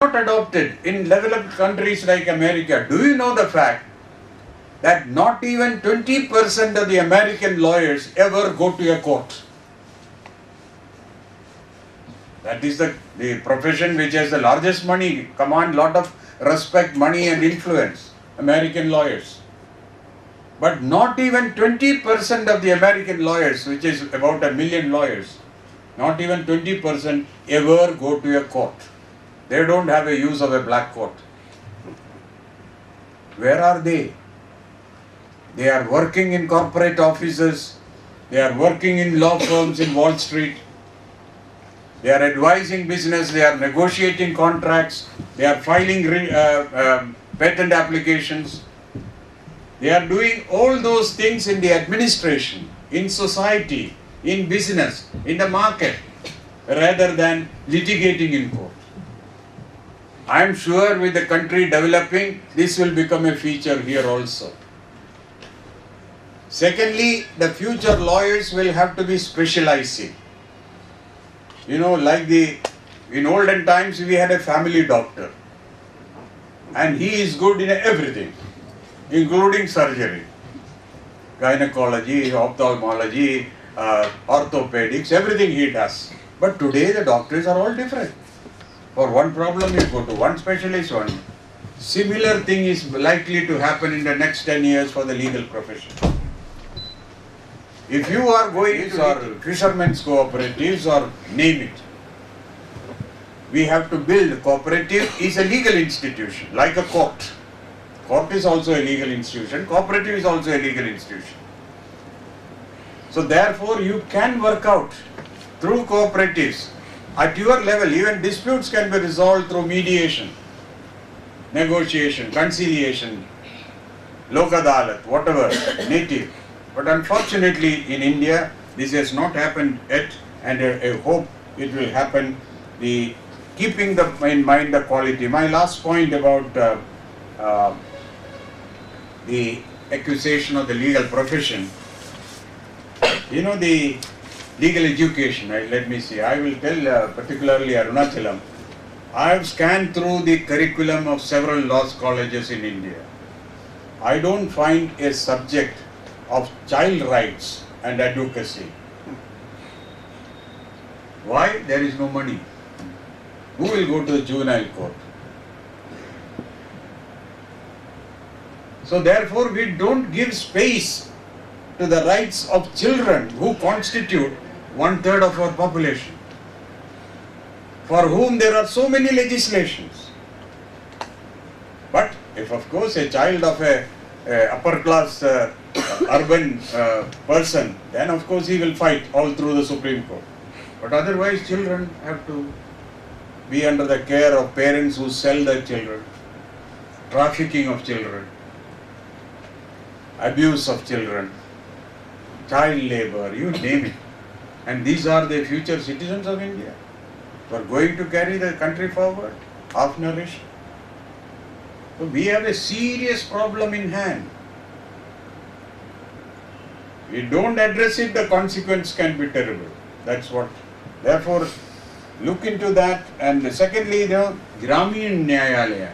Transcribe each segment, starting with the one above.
not adopted in developed countries like America. Do you know the fact that not even 20% of the American lawyers ever go to a court? That is the profession which has the largest money, command lot of respect, money and influence, American lawyers. But not even 20% of the American lawyers, which is about 1 million lawyers, not even 20% ever go to a court. They don't have a use of a black coat. Where are they? They are working in corporate offices. They are working in law firms in Wall Street. They are advising business. They are negotiating contracts. They are filing patent applications. They are doing all those things in the administration, in society, in business, in the market, rather than litigating in court. I am sure with the country developing, this will become a feature here also. Secondly, the future lawyers will have to be specializing. You know, like in olden times we had a family doctor, and he is good in everything, including surgery, gynecology, ophthalmology, orthopedics, everything he does. But today the doctors are all different. For one problem you go to one specialist, one. Similar thing is likely to happen in the next 10 years for the legal profession. If you are going to or fishermen's cooperatives or name it, we have to build. Cooperative is a legal institution, like a court. Court is also a legal institution. Cooperative is also a legal institution. So therefore you can work out through cooperatives. At your level, even disputes can be resolved through mediation, negotiation, conciliation, lok adalat, whatever, native. But unfortunately in India, this has not happened yet, and I hope it will happen, keeping in mind the quality. My last point about the accusation of the legal profession, you know, the legal education, let me see, I will tell particularly Arunachalam, I have scanned through the curriculum of several law colleges in India. I don't find a subject of child rights and advocacy. Why? There is no money. Who will go to the juvenile court? So therefore we don't give space to the rights of children who constitute 1/3 of our population, for whom there are so many legislations. But if of course a child of a upper class urban person, then of course he will fight all through the Supreme Court. But otherwise children have to be under the care of parents who sell their children, trafficking of children, abuse of children, child labor, you name it. And these are the future citizens of India who are going to carry the country forward, half nourished. So we have a serious problem in hand. We don't address it, the consequence can be terrible. That's what. Therefore, look into that. And secondly, the Gramin Nyayalaya.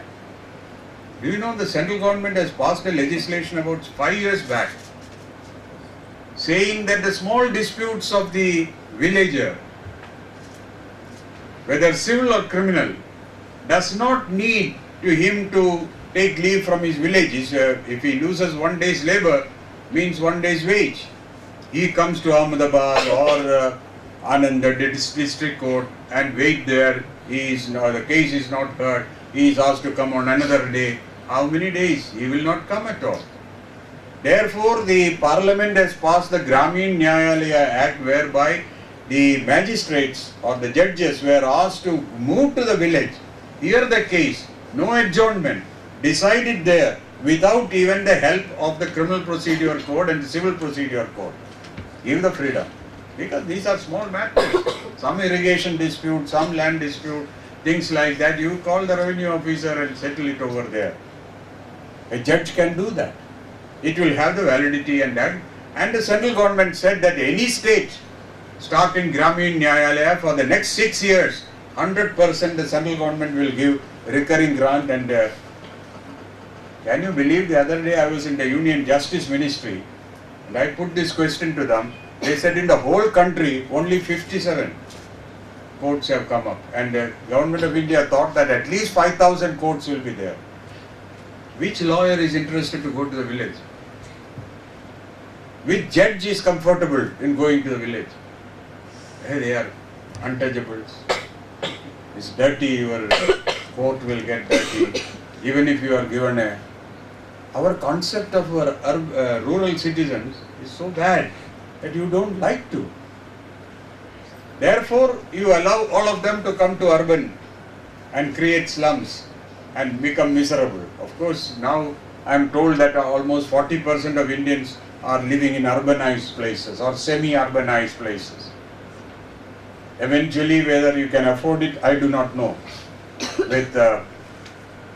Do you know the central government has passed a legislation about 5 years back, saying that the small disputes of the villager, whether civil or criminal, does not need to him to take leave from his village. If he loses 1 day's labor, means 1 day's wage. He comes to Ahmedabad or Anand, the district court, and wait there. The case is not heard. He is asked to come on another day. How many days? He will not come at all. Therefore, the Parliament has passed the Gramin Nyayalaya Act, whereby the magistrates or the judges were asked to move to the village, hear the case, no adjournment, decide it there without even the help of the Criminal Procedure Code and the Civil Procedure Code. Give the freedom. Because these are small matters. Some irrigation dispute, some land dispute, things like that. You call the revenue officer and settle it over there. A judge can do that. It will have the validity and that. And the central government said that any state starting Gramin Nyayalaya for the next 6 years, 100% the central government will give recurring grant. And can you believe, the other day I was in the Union Justice Ministry and I put this question to them. They said in the whole country only 57 courts have come up, and the Government of India thought that at least 5,000 courts will be there. Which lawyer is interested to go to the village? Which judge is comfortable in going to the village? Hey, they are untouchables. It's dirty, your court will get dirty. Even if you are given a... Our concept of our rural citizens is so bad that you don't like to. Therefore, you allow all of them to come to urban and create slums and become miserable. Of course, now I am told that almost 40% of Indians are living in urbanized places or semi-urbanized places. Eventually, whether you can afford it, I do not know. With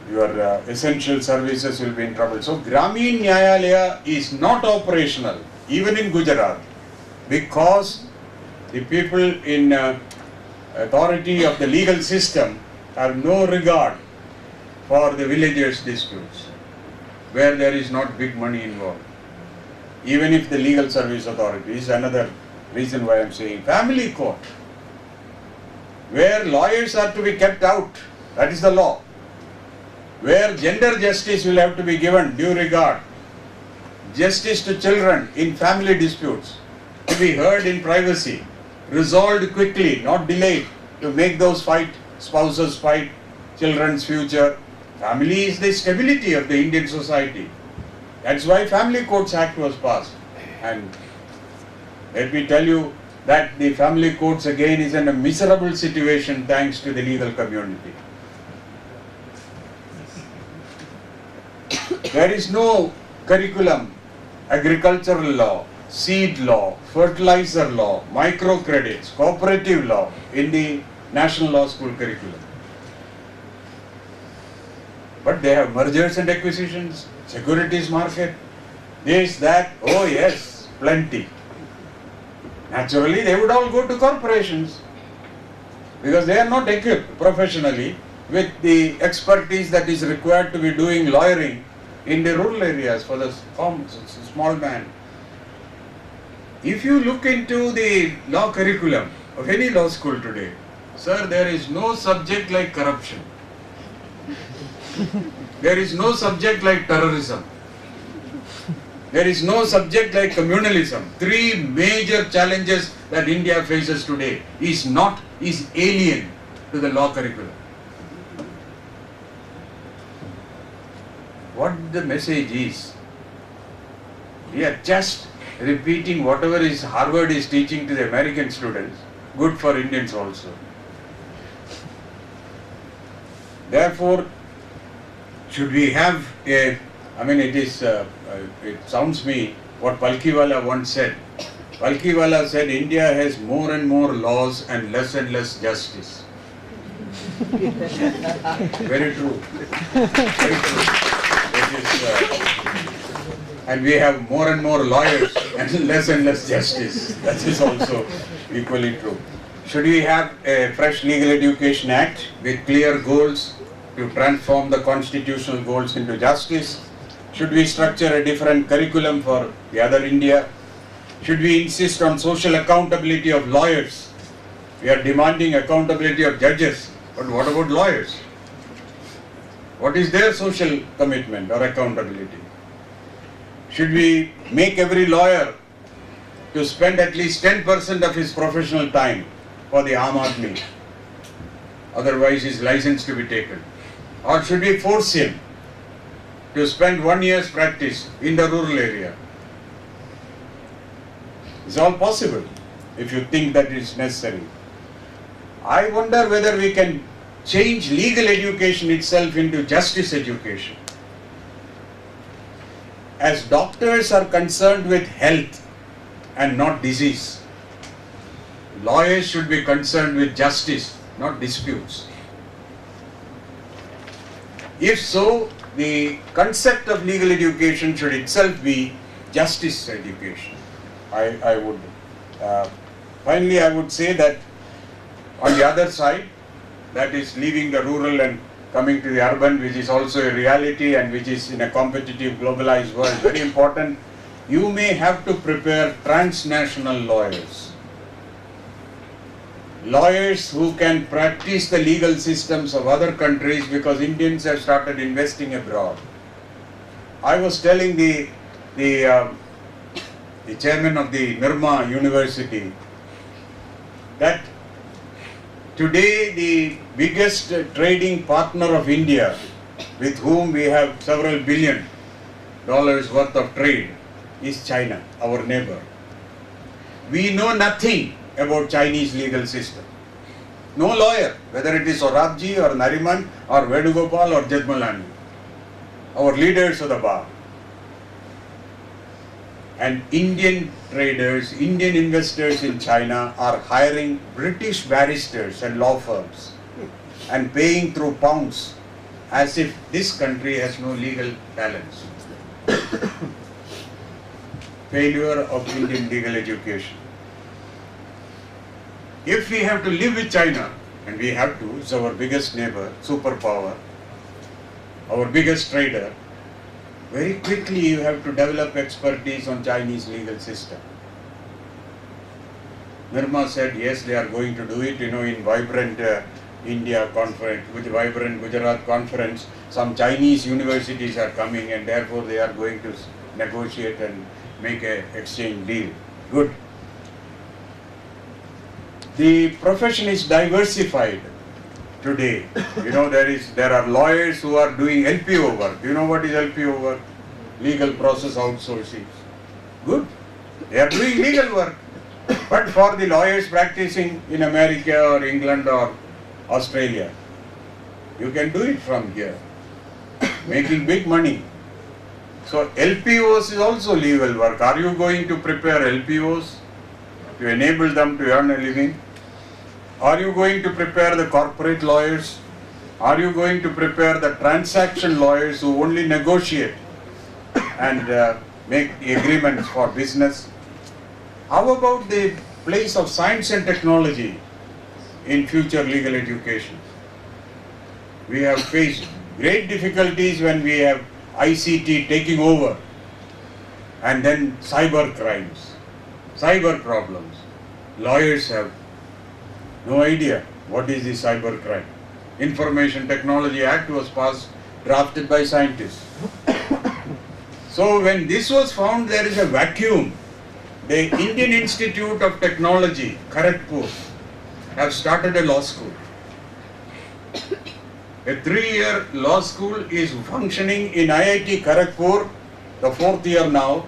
your essential services will be in trouble. So, Gramin Nyayalaya is not operational, even in Gujarat, because the people in authority of the legal system have no regard for the villagers' disputes, where there is not big money involved. Even if the legal service authority is another reason why I am saying family court, where lawyers are to be kept out, that is the law. Where gender justice will have to be given due regard, justice to children in family disputes to be heard in privacy, resolved quickly, not delayed, to make those spouses fight children's future. Family is the stability of the Indian society. That's why Family Courts Act was passed. And let me tell you that the family courts again is in a miserable situation thanks to the legal community. There is no curriculum, agricultural law, seed law, fertilizer law, microcredits, cooperative law in the National Law School curriculum. But they have mergers and acquisitions, securities market, this, that, oh yes, plenty. Naturally, they would all go to corporations because they are not equipped professionally with the expertise that is required to be doing lawyering in the rural areas for the small man. If you look into the law curriculum of any law school today, sir, there is no subject like corruption. There is no subject like terrorism. There is no subject like communalism. Three major challenges that India faces today is alien to the law curriculum. What the message is? We are just repeating whatever is Harvard is teaching to the American students, good for Indians also. Therefore, should we have it sounds me what Palkiwala once said. Palkiwala said India has more and more laws and less justice. Very true. Very true. And we have more and more lawyers and less justice. That is also equally true. Should we have a fresh Legal Education Act with clear goals to transform the constitutional goals into justice? Should we structure a different curriculum for the other India? Should we insist on social accountability of lawyers? We are demanding accountability of judges, but what about lawyers? What is their social commitment or accountability? Should we make every lawyer to spend at least 10% of his professional time for the Aam Aadmi? Otherwise his license to be taken. Or should we force him to spend 1 year's practice in the rural area? It's all possible if you think that it's necessary. I wonder whether we can change legal education itself into justice education. As doctors are concerned with health and not disease, lawyers should be concerned with justice, not disputes. If so, the concept of legal education should itself be justice education. Finally, I would say that on the other side, that is leaving the rural and coming to the urban, which is also a reality and which is in a competitive globalized world, very important, you may have to prepare transnational lawyers. Lawyers who can practice the legal systems of other countries, because Indians have started investing abroad. I was telling the chairman of the Nirma University that today the biggest trading partner of India, with whom we have several $billion worth of trade, is China, our neighbor. We know nothing about Chinese legal system. No lawyer, whether it is Sorabji or Nariman or Vedugopal or Jethmalani, our leaders of the bar. And Indian traders, Indian investors in China are hiring British barristers and law firms and paying through pounds as if this country has no legal talents. Failure of Indian legal education. If we have to live with China, and we have to, it's our biggest neighbor, superpower, our biggest trader, very quickly you have to develop expertise on Chinese legal system. Nirma said, yes, they are going to do it, in Vibrant India conference, with Vibrant Gujarat conference, some Chinese universities are coming and therefore they are going to negotiate and make an exchange deal. Good. The profession is diversified today. There are lawyers who are doing LPO work. Do you know what is LPO work? Legal process outsourcing. Good. They are doing legal work. But for the lawyers practicing in America or England or Australia, you can do it from here, making big money. So LPOs is also legal work. Are you going to prepare LPOs to enable them to earn a living? Are you going to prepare the corporate lawyers? Are you going to prepare the transaction lawyers who only negotiate and make agreements for business? How about the place of science and technology in future legal education? We have faced great difficulties when we have ICT taking over, and then cyber crimes, cyber problems. Lawyers have no idea what is the cyber crime. Information Technology Act was passed, drafted by scientists. So when this was found, there is a vacuum. The Indian Institute of Technology, Kharagpur, have started a law school. A 3-year law school is functioning in IIT Kharagpur, the 4th year now.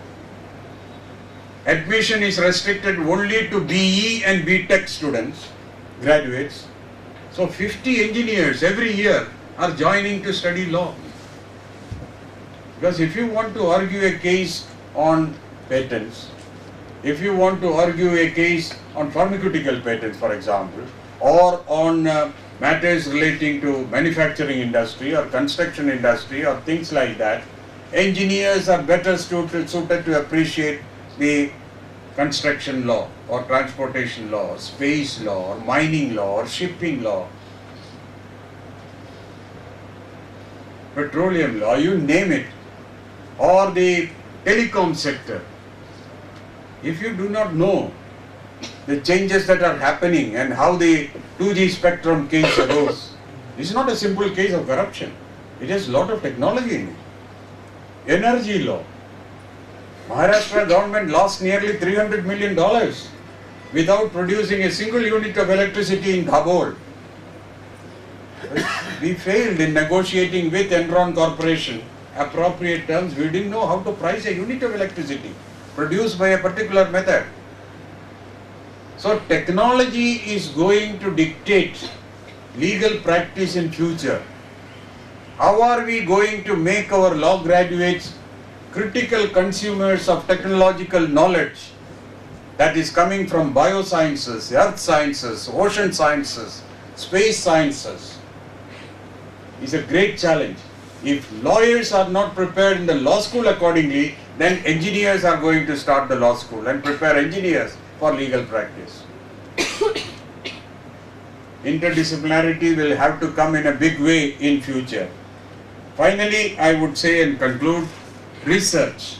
Admission is restricted only to BE and BTech students, graduates. So 50 engineers every year are joining to study law. Because if you want to argue a case on patents, if you want to argue a case on pharmaceutical patents, for example, or on matters relating to manufacturing industry or construction industry or things like that, engineers are better suited to appreciate the construction law or transportation law, or space law, or mining law, or shipping law, petroleum law, you name it, or the telecom sector. If you do not know the changes that are happening and how the 2G spectrum case arose, this is not a simple case of corruption. It has a lot of technology in it. Energy law. Maharashtra government lost nearly $300 million without producing a single unit of electricity in Dabhol. We failed in negotiating with Enron Corporation appropriate terms. We didn't know how to price a unit of electricity produced by a particular method. So technology is going to dictate legal practice in future. How are we going to make our law graduates critical consumers of technological knowledge that is coming from biosciences, earth sciences, ocean sciences, space sciences? Is a great challenge. If lawyers are not prepared in the law school accordingly, then engineers are going to start the law school and prepare engineers for legal practice. Interdisciplinarity will have to come in a big way in future. Finally, I would say and conclude, research.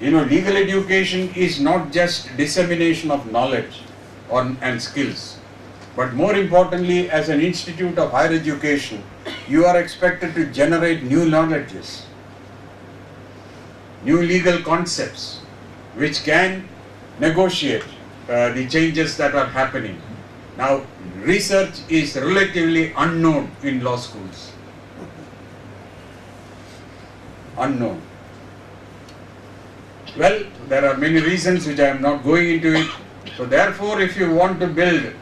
Legal education is not just dissemination of knowledge and skills, but more importantly, as an institute of higher education, you are expected to generate new knowledges, new legal concepts, which can negotiate the changes that are happening. Now, research is relatively unknown in law schools. Unknown. Well, there are many reasons which I am not going into it. So therefore, if you want to build,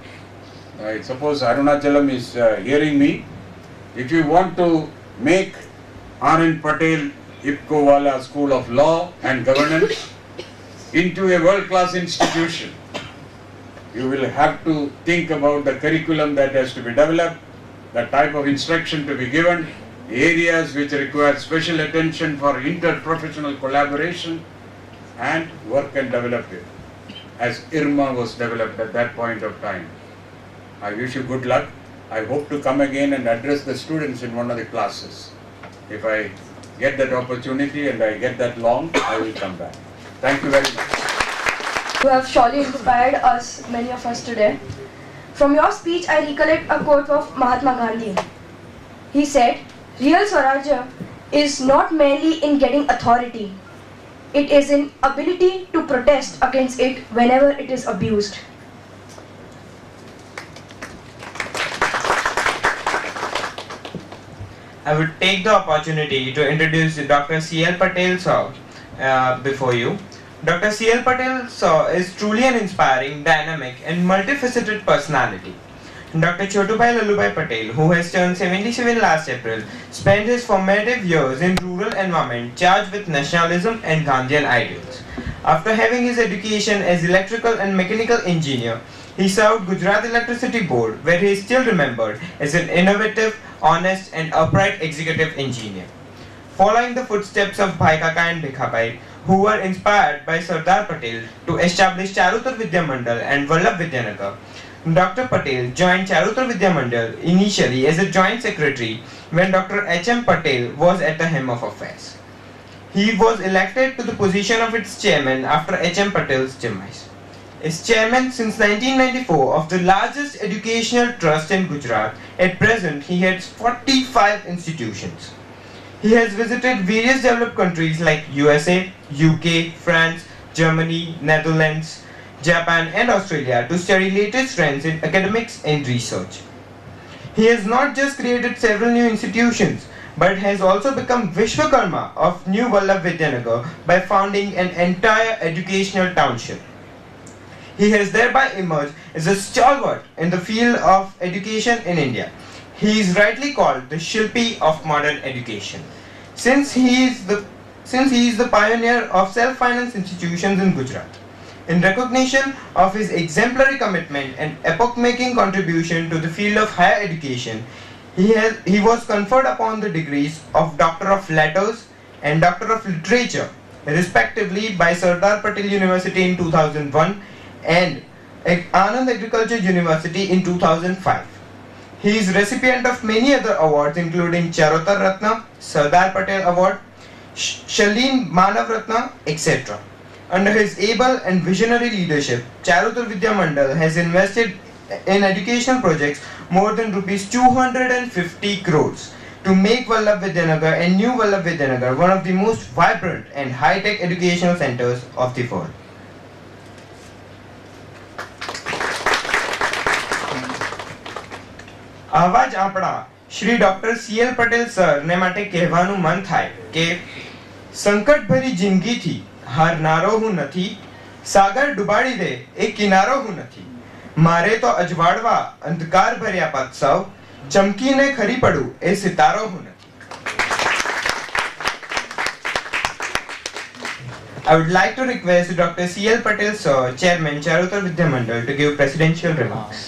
I suppose Arunachalam is hearing me, if you want to make R.N. Patel Ipkowala School of Law and Governance into a world-class institution, you will have to think about the curriculum that has to be developed, the type of instruction to be given, the areas which require special attention for interprofessional collaboration, and work and develop it, as IRMA was developed at that point of time. I wish you good luck. I hope to come again and address the students in one of the classes. If I get that opportunity and I get that long, I will come back. Thank you very much. You have surely inspired us, many of us today. From your speech, I recollect a quote of Mahatma Gandhi. He said, "Real Swarajya is not merely in getting authority. It is in ability to protest against it whenever it is abused." I would take the opportunity to introduce Dr. C.L. Patel sir before you. Dr. C.L. Patel sir is truly an inspiring, dynamic and multifaceted personality. Dr. Chotubhai Lalubhai Patel, who has turned 77 last April, spent his formative years in rural environment charged with nationalism and Gandhian ideals. After having his education as electrical and mechanical engineer, he served Gujarat Electricity Board, where he is still remembered as an innovative, honest and upright executive engineer. Following the footsteps of Bhai Kaka and Bhikhabhai, who were inspired by Sardar Patel to establish Charutar Vidya Mandal and Vallabh Vidyanagar, Dr. Patel joined Charutar Vidya Mandal initially as a joint secretary when Dr. H.M. Patel was at the helm of affairs. He was elected to the position of its chairman after H.M. Patel's demise. As chairman since 1994 of the largest educational trust in Gujarat, at present he heads 45 institutions. He has visited various developed countries like USA, UK, France, Germany, Netherlands, Japan and Australia to study latest trends in academics and research. He has not just created several new institutions, but has also become Vishwakarma of New Vallabh Vidyanagar by founding an entire educational township. He has thereby emerged as a stalwart in the field of education in India. He is rightly called the Shilpi of modern education. Since he is the pioneer of self-finance institutions in Gujarat. In recognition of his exemplary commitment and epoch-making contribution to the field of higher education, he was conferred upon the degrees of Doctor of Letters and Doctor of Literature, respectively by Sardar Patel University in 2001 and Anand Agriculture University in 2005. He is recipient of many other awards including Charutar Ratna, Sardar Patel Award, Shaleen Manav Ratna, etc. Under his able and visionary leadership, Charutar Vidya Mandal has invested in educational projects more than rupees 250 crores to make Vallabh Vidyanagar and New Vallabh Vidyanagar one of the most vibrant and high-tech educational centers of the world. આવા જ આપણા Shri doctor C.L. Patel sir ને માટે કહેવાનું મન થાય કે સંકટ ભરી જિંદગીથી હારનારો હું નથી, સાગર ડુબાડી દે એ કિનારો હું નથી, મારે તો અજવાળવા અંધકાર ભર્યા પત્સવ, ચમકીને ખરી પડું એ સિતારો હું નથી. I would like to request Dr. C.L. Patel sir, Chairman Charutar Vidya Mandal, to give presidential remarks.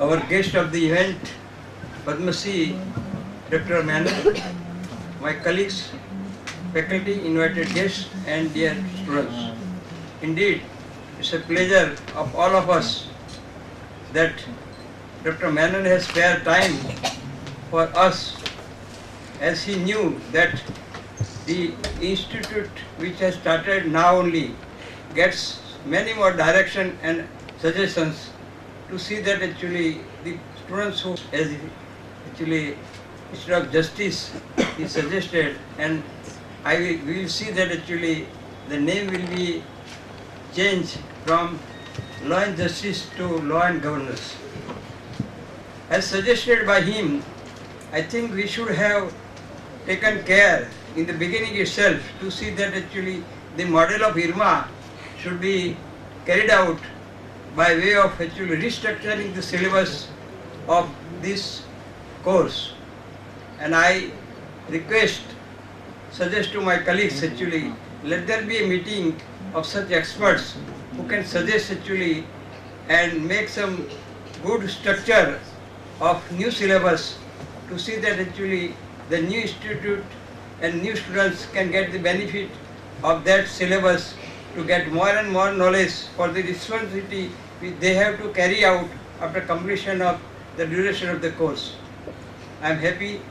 Our guest of the event, Padma Shri, Dr. Menon, my colleagues, faculty, invited guests and dear students. Indeed, it's a pleasure of all of us that Dr. Menon has spared time for us, as he knew that the institute which has started now only gets many more direction and suggestions to see that actually the students who as actually instead of justice is suggested, and we will see that actually the name will be changed from law and justice to law and governance. As suggested by him, I think we should have taken care in the beginning itself to see that actually the model of IRMA should be carried out by way of actually restructuring the syllabus of this course. And I suggest to my colleagues actually, let there be a meeting of such experts who can suggest actually and make some good structure of new syllabus to see that actually the new institute and new students can get the benefit of that syllabus to get more and more knowledge for the responsibility which they have to carry out after completion of the duration of the course. I am happy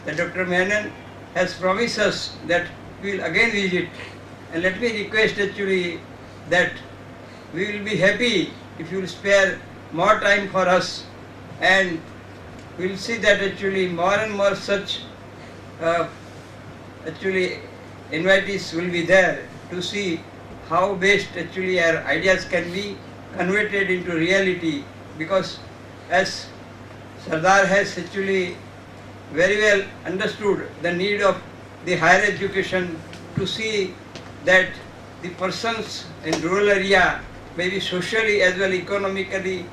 that Dr. Menon has promised us that we will again visit, and let me request actually that we will be happy if you will spare more time for us, and we will see that actually more and more such actually invitees will be there to see how best actually our ideas can be converted into reality, because as Sardar has actually very well understood the need of the higher education to see that the persons in rural area, maybe socially as well economically,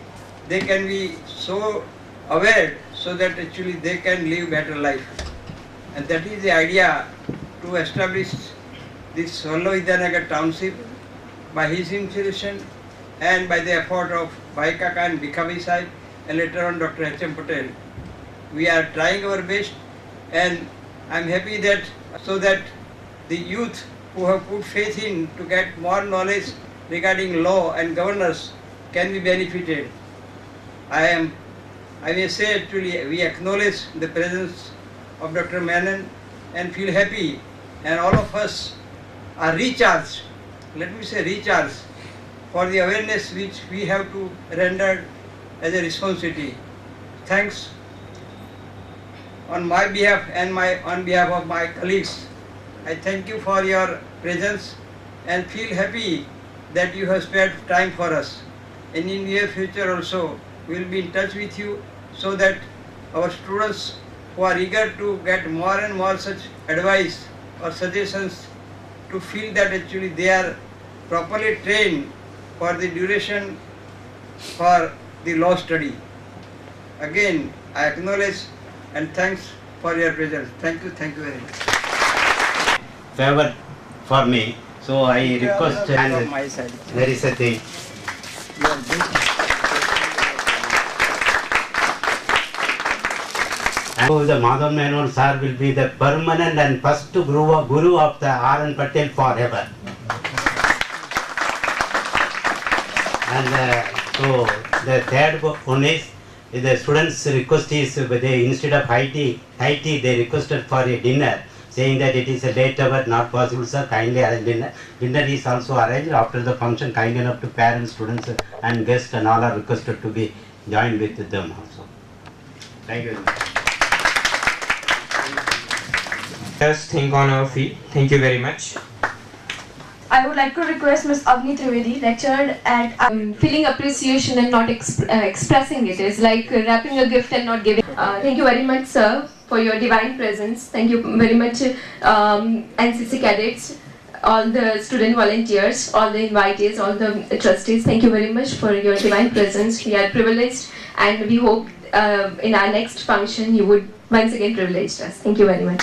they can be so aware so that actually they can live better life. And that is the idea to establish this Wallo Vidyanagar township by his inspiration and by the effort of Bhai Kaka and Bhikhavi Sahib and later on Dr. H.M. Patel. We are trying our best, and I am happy that so that the youth who have put faith in to get more knowledge regarding law and governance can be benefited. I may say actually we acknowledge the presence of Dr. Menon and feel happy, and all of us are recharged, let me say recharged, for the awareness which we have to render as a responsibility. Thanks on my behalf and on behalf of my colleagues. I thank you for your presence and feel happy that you have spared time for us. And in near future also we will be in touch with you so that our students who are eager to get more and more such advice or suggestions to feel that actually they are properly trained for the duration for the law study. Again, I acknowledge and thanks for your presence. Thank you very much. Favor for me, so I request and my side. there is a thing. So the Madhav Menon sir will be the permanent and first guru of the R.N. Patel forever. And so the third one is the students' request is they, instead of high tea, they requested for a dinner, saying that it is a late hour, not possible sir, kindly arrange dinner. Dinner is also arranged after the function, kind enough to parents, students and guests and all are requested to be joined with them also. Thank you very much. Just think on our feet. Thank you very much. I would like to request Ms. Avni Trivedi, lectured at Feeling appreciation and not expressing it is like wrapping a gift and not giving. Thank you very much, sir, for your divine presence. Thank you very much, NCC cadets, all the student volunteers, all the invitees, all the trustees. Thank you very much for your divine presence. We are privileged, and we hope in our next function you would once again privilege us. Thank you very much.